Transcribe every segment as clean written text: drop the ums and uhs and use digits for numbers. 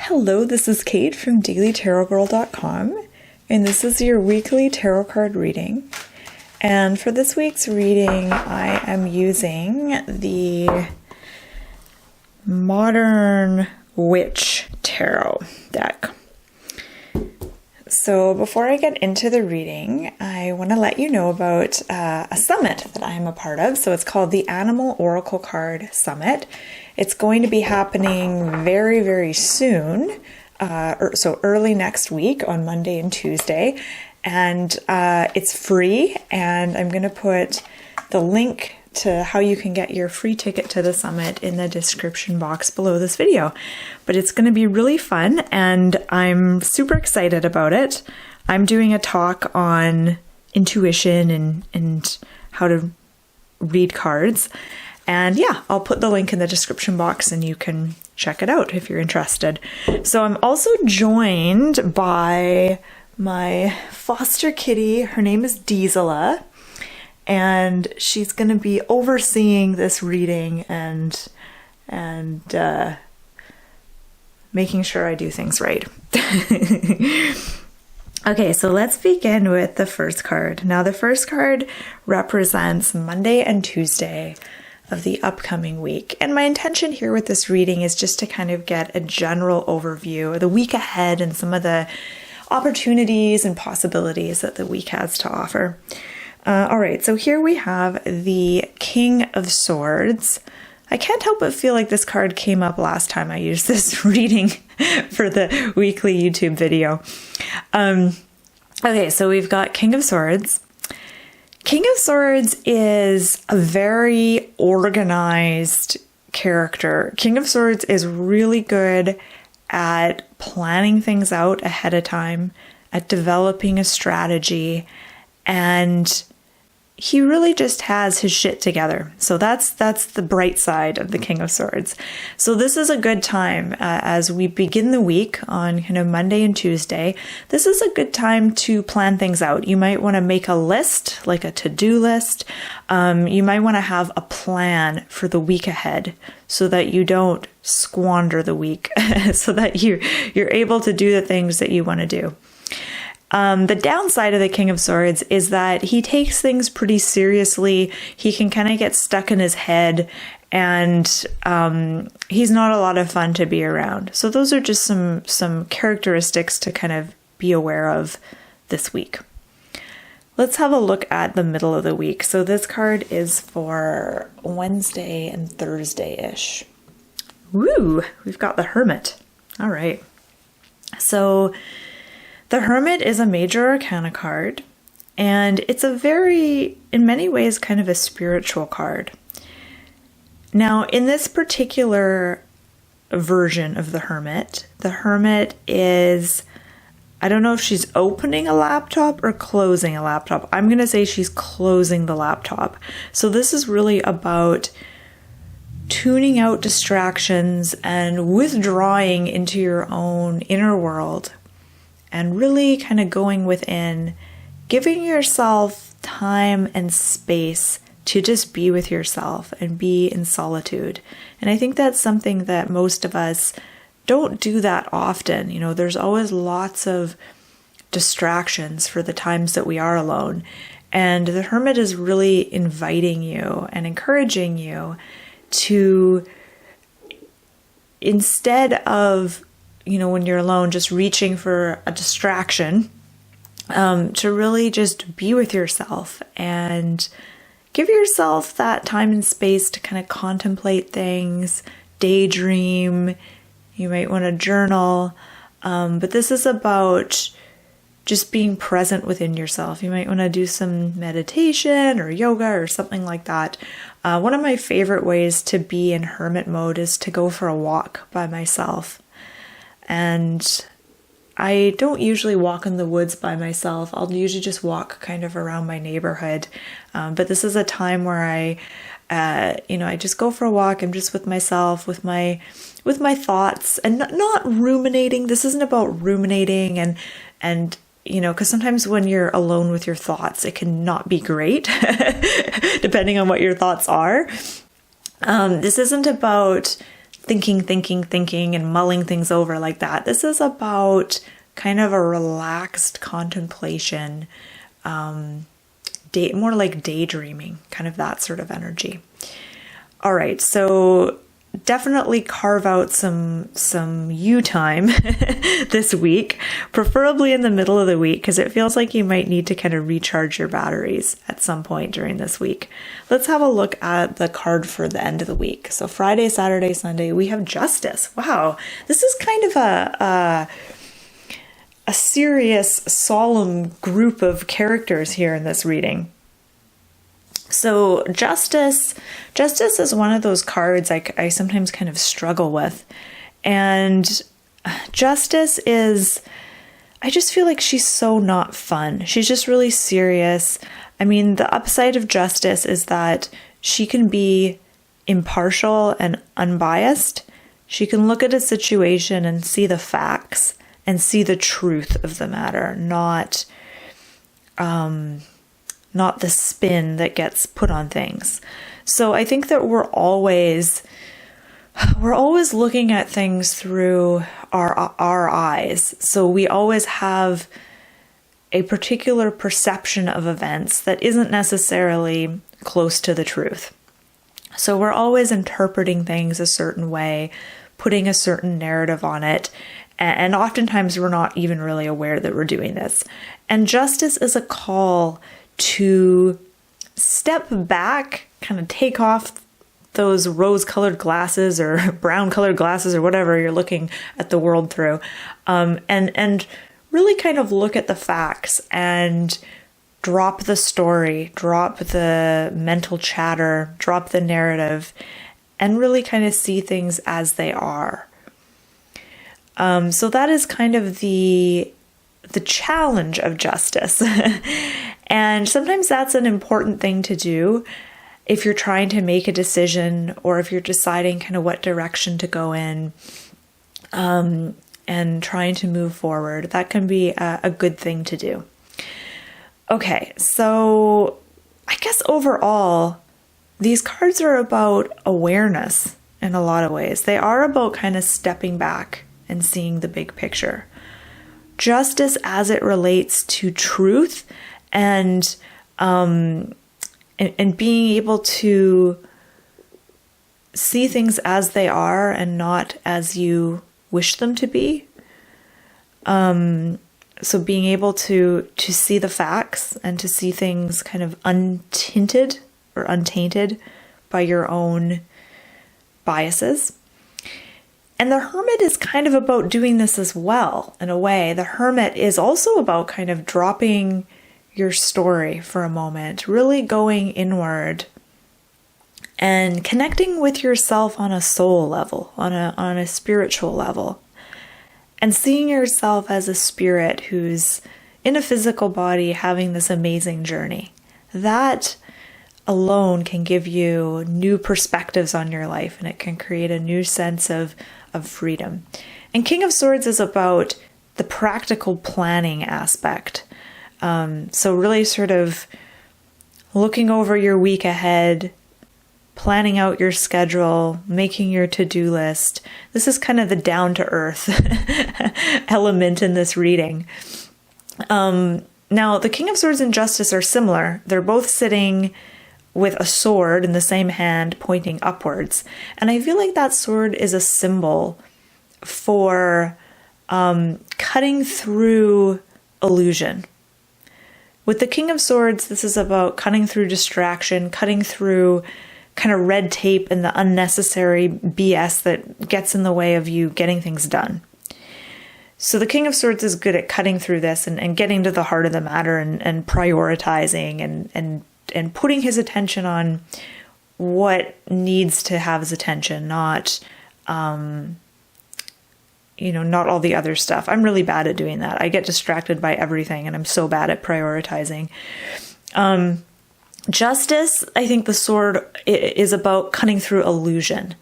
Hello, this is Kate from dailytarotgirl.com, and this is your weekly tarot card reading. And for this week's reading, I am using the Modern Witch Tarot deck. So before I get into the reading, I want to let you know about a summit that I'm a part of. So it's called the Animal Oracle Card Summit. It's going to be happening very, very soon. So early next week on Monday and Tuesday. And it's free. And I'm going to put the link to how you can get your free ticket to the summit in the description box below this video. But it's going to be really fun and I'm super excited about it. I'm doing a talk on intuition and how to read cards. And yeah, I'll put the link in the description box and you can check it out if you're interested. So I'm also joined by my foster kitty. Her name is Diesela. And she's going to be overseeing this reading and making sure I do things right. Okay, so let's begin with the first card. Now, the first card represents Monday and Tuesday of the upcoming week. And my intention here with this reading is just to kind of get a general overview of the week ahead and some of the opportunities and possibilities that the week has to offer. All right, so here we have the King of Swords. I can't help but feel like this card came up last time I used this reading for the weekly YouTube video. Okay, so we've got King of Swords. King of Swords is a very organized character. King of Swords is really good at planning things out ahead of time, at developing a strategy, and he really just has his shit together. So that's the bright side of the King of Swords. So this is a good time as we begin the week on kind of Monday and Tuesday. This is a good time to plan things out. You might want to make a list, like a to-do list. You might want to have a plan for the week ahead so that you don't squander the week, so that you're able to do the things that you want to do. The downside of the King of Swords is that he takes things pretty seriously. He can kind of get stuck in his head and he's not a lot of fun to be around. So those are just some characteristics to kind of be aware of this week. Let's have a look at the middle of the week. So this card is for Wednesday and Thursday-ish. Woo! We've got the Hermit. All right. So the Hermit is a major arcana card, and it's a very, in many ways, kind of a spiritual card. Now, in this particular version of the Hermit is, I don't know if she's opening a laptop or closing a laptop. I'm going to say she's closing the laptop. So this is really about tuning out distractions and withdrawing into your own inner world. And really kind of going within, giving yourself time and space to just be with yourself and be in solitude. And I think that's something that most of us don't do that often. You know, there's always lots of distractions for the times that we are alone. And the Hermit is really inviting you and encouraging you to, instead of, you know, when you're alone, just reaching for a distraction, to really just be with yourself and give yourself that time and space to kind of contemplate things, daydream. You might want to journal, but this is about just being present within yourself. You might want to do some meditation or yoga or something like that. One of my favorite ways to be in hermit mode is to go for a walk by myself. And I don't usually walk in the woods by myself. I'll usually just walk kind of around my neighborhood. But this is a time where I just go for a walk. I'm just with myself, with my thoughts, and not ruminating. This isn't about ruminating and you know, because sometimes when you're alone with your thoughts, it can not be great, depending on what your thoughts are. This isn't about thinking and mulling things over like that. This is about kind of a relaxed contemplation, more like daydreaming, kind of that sort of energy. All right, so definitely carve out some you time this week, preferably in the middle of the week, because it feels like you might need to kind of recharge your batteries at some point during this week. Let's have a look at the card for the end of the week. So Friday, Saturday, Sunday, we have Justice. Wow, this is kind of a serious, solemn group of characters here in this reading. So Justice is one of those cards I sometimes kind of struggle with. And Justice is, I just feel like she's so not fun. She's just really serious. I mean, the upside of Justice is that she can be impartial and unbiased. She can look at a situation and see the facts and see the truth of the matter, not the spin that gets put on things. So I think that we're always looking at things through our eyes. So we always have a particular perception of events that isn't necessarily close to the truth. So we're always interpreting things a certain way, putting a certain narrative on it, and oftentimes we're not even really aware that we're doing this. And Justice is a call to step back, kind of take off those rose-colored glasses or brown-colored glasses or whatever you're looking at the world through, and really kind of look at the facts and drop the story, drop the mental chatter, drop the narrative, and really kind of see things as they are. So that is kind of the challenge of Justice. And sometimes that's an important thing to do if you're trying to make a decision or if you're deciding kind of what direction to go in, and trying to move forward. That can be a good thing to do. Okay, so I guess overall, these cards are about awareness in a lot of ways. They are about kind of stepping back and seeing the big picture. Justice as it relates to truth and being able to see things as they are and not as you wish them to be. So being able to see the facts and to see things kind of untinted or untainted by your own biases. And the Hermit is kind of about doing this as well, in a way. The Hermit is also about kind of dropping your story for a moment, really going inward and connecting with yourself on a soul level, on a spiritual level, and seeing yourself as a spirit who's in a physical body having this amazing journey. That alone can give you new perspectives on your life, and it can create a new sense of freedom. And King of Swords is about the practical planning aspect. So really sort of looking over your week ahead, planning out your schedule, making your to-do list. This is kind of the down-to-earth element in this reading. Now, the King of Swords and Justice are similar. They're both sitting with a sword in the same hand pointing upwards. And I feel like that sword is a symbol for cutting through illusion. With the King of Swords, this is about cutting through distraction, cutting through kind of red tape and the unnecessary BS that gets in the way of you getting things done. So the King of Swords is good at cutting through this and getting to the heart of the matter and prioritizing and putting his attention on what needs to have his attention, not not all the other stuff. I'm really bad at doing that. I get distracted by everything, and I'm so bad at prioritizing. Justice, I think the sword is about cutting through illusion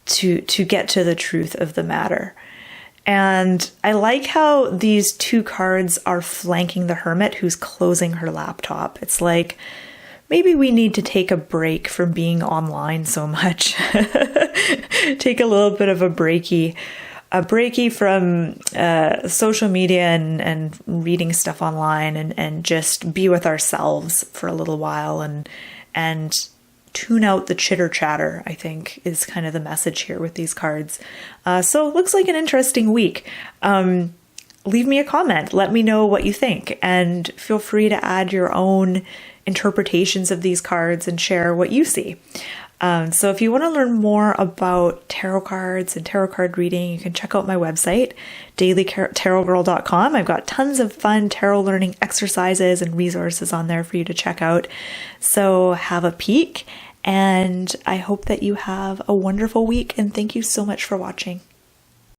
to get to the truth of the matter. And I like how these two cards are flanking the Hermit who's closing her laptop. It's like maybe we need to take a break from being online so much. Take a little bit of a breaky from social media and reading stuff online, and just be with ourselves for a little while and tune out the chitter chatter, I think, is kind of the message here with these cards. So it looks like an interesting week. Leave me a comment. Let me know what you think, and feel free to add your own interpretations of these cards and share what you see. So if you want to learn more about tarot cards and tarot card reading, you can check out my website, dailytarotgirl.com. I've got tons of fun tarot learning exercises and resources on there for you to check out. So have a peek, and I hope that you have a wonderful week, and thank you so much for watching.